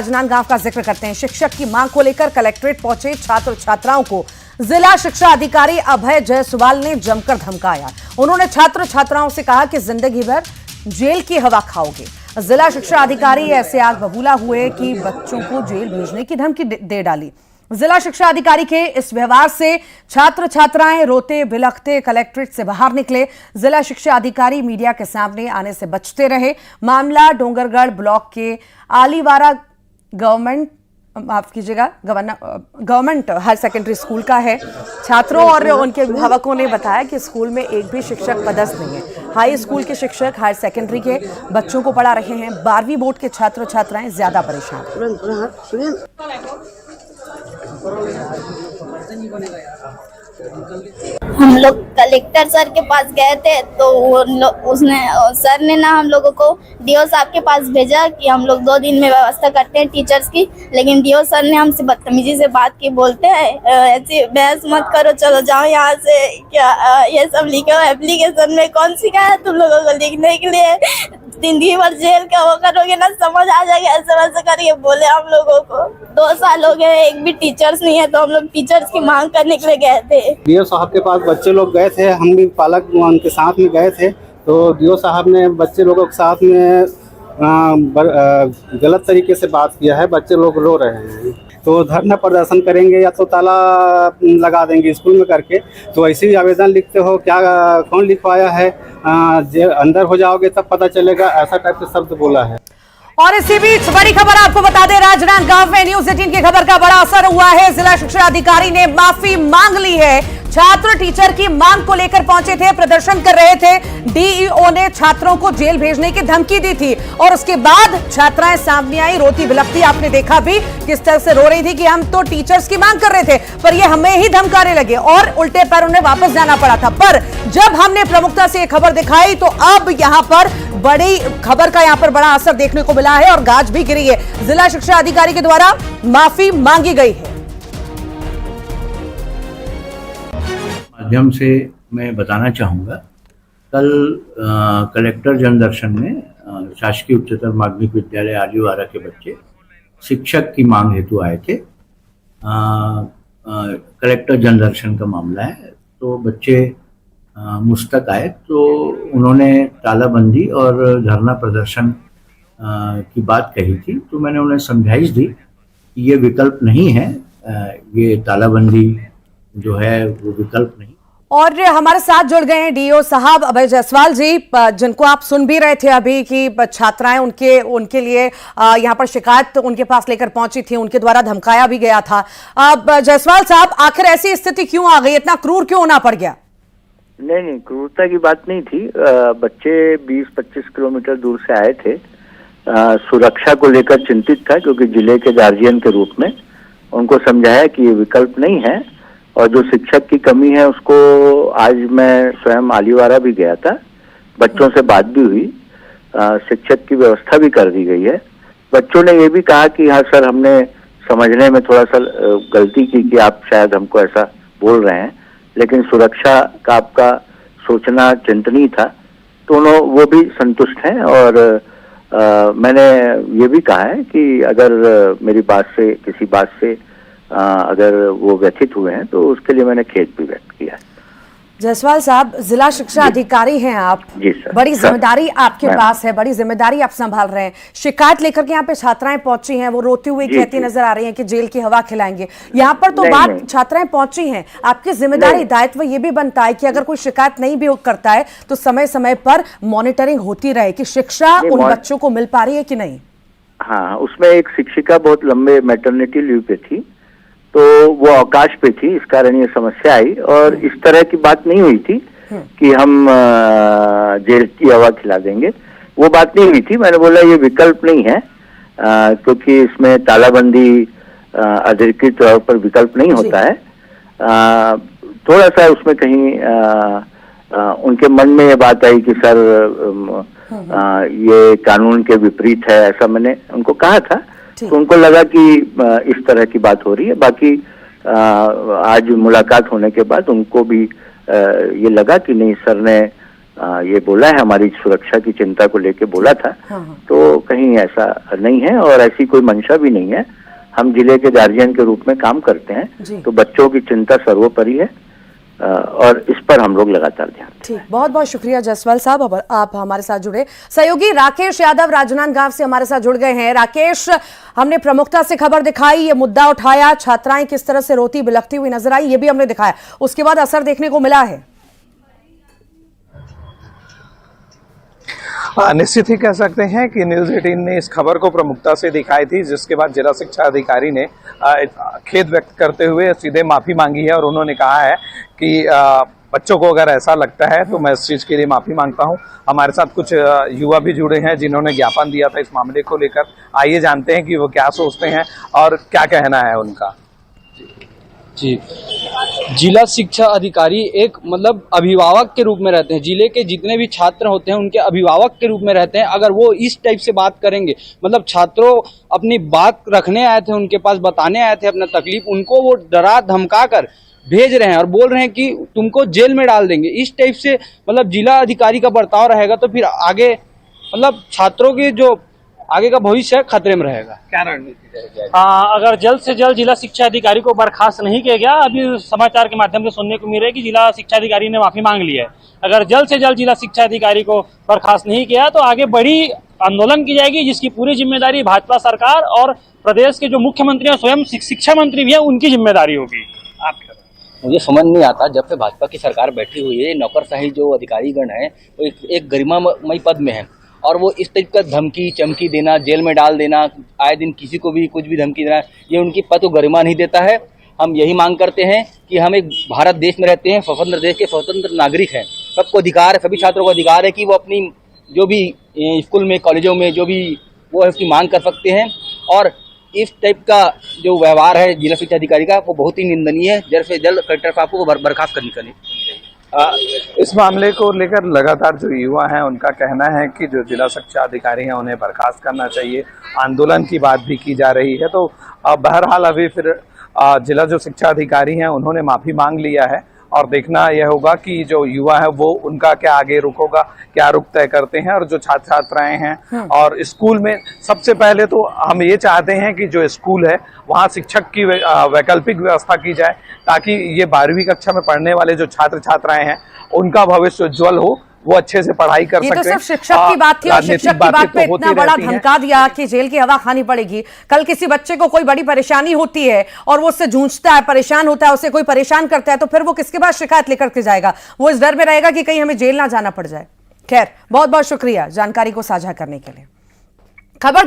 राजनांदगांव का जिक्र करते हैं। शिक्षक की मांग को लेकर कलेक्ट्रेट पहुंचे छात्र छात्राओं को जिला शिक्षा अधिकारी अभय जायसवाल ने जमकर धमकाया। उन्होंने छात्र छात्राओं से कहा कि जिंदगी भर जेल की हवा खाओगे। जिला शिक्षा अधिकारी ऐसे आग बबूला हुए कि बच्चों को जेल भेजने की धमकी दे डाली। जिला शिक्षा अधिकारी के इस व्यवहार से छात्र छात्राएं रोते बिलखते कलेक्ट्रेट से बाहर निकले। जिला शिक्षा अधिकारी मीडिया के सामने आने से बचते रहे। मामला डोंगरगढ़ ब्लॉक के आलीवारा गवर्नमेंट हायर सेकेंडरी स्कूल का है। छात्रों और उनके अभिभावकों ने बताया कि स्कूल में एक भी शिक्षक पदस्थ नहीं है। हाई स्कूल के शिक्षक हायर सेकेंडरी के बच्चों को पढ़ा रहे हैं। 12वीं बोर्ड के छात्र छात्राएं ज्यादा परेशान हैं। हम लोग कलेक्टर सर के पास गए थे तो सर ने ना हम लोगों को डीओ साहब के पास भेजा कि हम लोग 2 दिन में व्यवस्था करते हैं टीचर्स की। लेकिन डीओ सर ने हमसे बदतमीजी से बात की, बोलते हैं ऐसी बहस मत करो, चलो जाओ यहाँ से। क्या ये सब लिखे हो एप्लीकेशन में? कौन सिखाया है तुम लोगों को लिखने के लिए? जिंदगी भर जेल का वो करोगे ना, समझ आ जाएगा। ऐसे वैसे करके बोले हम लोगों को। 2 साल हो गए, एक भी टीचर्स नहीं है, तो हम लोग टीचर्स की मांग करने के लिए गए थे। डीओ साहब के पास बच्चे लोग गए थे, हम भी पालक उनके साथ में गए थे। तो डीओ साहब ने बच्चे लोगों के साथ में गलत तरीके से बात किया है। बच्चे लोग रो रहे हैं, तो धरना प्रदर्शन करेंगे या तो ताला लगा देंगे स्कूल में करके। तो ऐसे ही आवेदन लिखते हो, क्या कौन लिखवाया है, अंदर हो जाओगे तब पता चलेगा, ऐसा टाइप के शब्द बोला है। और इसी बीच बड़ी खबर आपको बता दें, राजनांदगांव में न्यूज़ 18 की खबर का बड़ा असर हुआ है। जिला शिक्षा अधिकारी ने माफी मांग ली है। छात्र टीचर की मांग को लेकर पहुंचे थे, प्रदर्शन कर रहे थे। डीईओ ने छात्रों को जेल भेजने की धमकी दी थी और उसके बाद छात्राएं सामने आई, रोती बिलखती। आपने देखा भी किस तरह से रो रही थी कि हम तो टीचर्स की मांग कर रहे थे, पर ये हमें ही धमकाने लगे और उल्टे पैर उन्हें वापस जाना पड़ा था। पर जब हमने प्रमुखता से ये खबर दिखाई तो अब यहां पर बड़ी खबर का यहां पर बड़ा असर देखने को मिला है और गाज भी गिरी है। जिला शिक्षा अधिकारी के द्वारा माफी मांगी गई है। माध्यम से मैं बताना चाहूँगा, कल कलेक्टर जनदर्शन में शासकीय उच्चतर माध्यमिक विद्यालय आलीवारा के बच्चे शिक्षक की मांग हेतु आए थे। कलेक्टर जनदर्शन का मामला है। तो बच्चे मुझ तक आए तो उन्होंने तालाबंदी और धरना प्रदर्शन की बात कही थी। तो मैंने उन्हें समझाइश दी कि ये विकल्प नहीं है, ये तालाबंदी जो है वो विकल्प नहीं। और हमारे साथ जुड़ गए हैं डीओ साहब अभय जायसवाल जी, जिनको आप सुन भी रहे थे अभी कि छात्राएं उनके लिए यहाँ पर शिकायत उनके पास लेकर पहुंची थी, उनके द्वारा धमकाया भी गया था। अब जायसवाल साहब, आखिर ऐसी स्थिति क्यों आ गई, इतना क्रूर क्यों होना पड़ गया? नहीं, क्रूरता की बात नहीं थी। बच्चे 20-25 किलोमीटर दूर से आए थे। सुरक्षा को लेकर चिंतित था, क्योंकि जिले के गार्जियन के रूप में उनको समझाया कि ये विकल्प नहीं है। और जो शिक्षक की कमी है उसको आज मैं स्वयं आलीवारा भी गया था, बच्चों से बात भी हुई, शिक्षक की व्यवस्था भी कर दी गई है। बच्चों ने ये भी कहा कि हाँ सर, हमने समझने में थोड़ा सा गलती की कि आप शायद हमको ऐसा बोल रहे हैं, लेकिन सुरक्षा का आपका सोचना चिंतनीय था। तो वो भी संतुष्ट हैं। और मैंने ये भी कहा है कि अगर मेरी बात से किसी बात से अगर वो व्यथित हुए हैं तो उसके लिए मैंने खेद भी व्यक्त किया है। जायसवाल साहब, जिला शिक्षा अधिकारी हैं आप, जी सर, बड़ी जिम्मेदारी आपके पास है, बड़ी जिम्मेदारी आप संभाल रहे हैं। शिकायत लेकर के यहाँ पे छात्राएं पहुंची हैं, वो रोती हुई कहती नजर आ रही हैं कि जेल की हवा खिलाएंगे। यहाँ पर तो बात छात्राएं पहुंची हैं, आपकी जिम्मेदारी दायित्व ये भी बनता है कि अगर कोई शिकायत नहीं भी करता है तो समय समय पर मॉनिटरिंग होती रहे कि शिक्षा उन बच्चों को मिल पा रही है कि नहीं। हाँ, उसमें एक शिक्षिका बहुत लंबे मैटरनिटी लीव पे थी, तो वो अवकाश पे थी, इस कारण ये समस्या आई। और इस तरह की बात नहीं हुई थी कि हम जेल की हवा खिला देंगे, वो बात नहीं हुई थी। मैंने बोला ये विकल्प नहीं है, क्योंकि इसमें तालाबंदी अधिकृत तौर पर विकल्प नहीं होता है। थोड़ा सा उसमें कहीं उनके मन में ये बात आई कि सर ये कानून के विपरीत है, ऐसा मैंने उनको कहा था। तो उनको लगा कि इस तरह की बात हो रही है। बाकी आज मुलाकात होने के बाद उनको भी ये लगा कि नहीं, सर ने ये बोला है, हमारी सुरक्षा की चिंता को लेके बोला था। तो कहीं ऐसा नहीं है और ऐसी कोई मंशा भी नहीं है। हम जिले के गार्जियन के रूप में काम करते हैं, तो बच्चों की चिंता सर्वोपरि है और इस पर हम लोग लगातार ध्यान दें। ठीक, बहुत बहुत शुक्रिया जसवाल साहब, अब आप हमारे साथ जुड़े। सहयोगी राकेश यादव राजनांदगांव से हमारे साथ जुड़ गए हैं। राकेश, हमने प्रमुखता से खबर दिखाई, ये मुद्दा उठाया, छात्राएं किस तरह से रोती बिलखती हुई नजर आई, ये भी हमने दिखाया, उसके बाद असर देखने को मिला है। निश्चित ही कह सकते हैं कि न्यूज़ 18 ने इस खबर को प्रमुखता से दिखाई थी, जिसके बाद जिला शिक्षा अधिकारी ने खेद व्यक्त करते हुए सीधे माफी मांगी है और उन्होंने कहा है कि बच्चों को अगर ऐसा लगता है तो मैं इस चीज़ के लिए माफी मांगता हूं। हमारे साथ कुछ युवा भी जुड़े हैं जिन्होंने ज्ञापन दिया था इस मामले को लेकर। आइए जानते हैं कि वो क्या सोचते हैं और क्या कहना है उनका। जी, जिला शिक्षा अधिकारी एक मतलब अभिभावक के रूप में रहते हैं, जिले के जितने भी छात्र होते हैं उनके अभिभावक के रूप में रहते हैं। अगर वो इस टाइप से बात करेंगे, मतलब छात्रों अपनी बात रखने आए थे, उनके पास बताने आए थे अपना तकलीफ, उनको वो डरा धमका कर भेज रहे हैं और बोल रहे हैं कि तुमको जेल में डाल देंगे, इस टाइप से मतलब जिला अधिकारी का बर्ताव रहेगा तो फिर आगे मतलब छात्रों की जो आगे का भविष्य खतरे में रहेगा। क्या रणनीति रहेगी? अगर जल्द से जल्द जिला शिक्षा अधिकारी को बर्खास्त नहीं किया गया, अभी समाचार के माध्यम से सुनने को मिल रहा है कि जिला शिक्षा अधिकारी ने माफी मांग ली है। अगर जल्द से जल्द जिला शिक्षा अधिकारी को बर्खास्त नहीं किया तो आगे बड़ी आंदोलन की जाएगी, जिसकी पूरी जिम्मेदारी भाजपा सरकार और प्रदेश के जो मुख्यमंत्री हैं, स्वयं शिक्षा मंत्री भी है, उनकी जिम्मेदारी होगी। मुझे समझ नहीं आता, जब से भाजपा की सरकार बैठी हुई है, नौकरशाही जो अधिकारीगण है वो एक गरिमामय पद में है और वो इस टाइप का धमकी चमकी देना, जेल में डाल देना, आए दिन किसी को भी कुछ भी धमकी देना, ये उनकी पद को गरिमा नहीं देता है। हम यही मांग करते हैं कि हम एक भारत देश में रहते हैं, स्वतंत्र देश के स्वतंत्र नागरिक हैं, सबको अधिकार है, सभी छात्रों को अधिकार है कि वो अपनी जो भी स्कूल में कॉलेजों में जो भी वो है उसकी मांग कर सकते हैं। और इस टाइप का जो व्यवहार है जिला शिक्षा अधिकारी का वो बहुत ही निंदनीय है। जल्द से जल्द कलेक्टर साहब को बर्खास्त करनी चाहिए। इस मामले को लेकर लगातार जो युवा हैं उनका कहना है कि जो जिला शिक्षा अधिकारी हैं उन्हें बर्खास्त करना चाहिए। आंदोलन की बात भी की जा रही है। तो बहरहाल अभी फिर जिला जो शिक्षा अधिकारी हैं उन्होंने माफी मांग लिया है और देखना यह होगा कि जो युवा है वो उनका क्या आगे रुख होगा, क्या रुख तय करते हैं। और जो छात्र छात्राएं हैं और स्कूल में सबसे पहले तो हम ये चाहते हैं कि जो स्कूल है वहाँ शिक्षक की वैकल्पिक व्यवस्था की जाए, ताकि ये 12वीं कक्षा में पढ़ने वाले जो छात्र छात्राएं हैं उनका भविष्य उज्ज्वल हो, वो अच्छे से पढ़ाई कर सकते हैं। ये तो सिर्फ शिक्षक की बात थी और शिक्षक की बात पे इतना बड़ा धमका दिया कि जेल की हवा खानी पड़ेगी। कल किसी बच्चे को कोई बड़ी परेशानी होती है और वो उससे जूझता है, परेशान होता है, उसे कोई परेशान करता है, तो फिर वो किसके पास शिकायत लेकर के जाएगा? वो इस डर में रहेगा कि कहीं हमें जेल ना जाना पड़ जाए। खैर, बहुत बहुत शुक्रिया जानकारी को साझा करने के लिए। खबर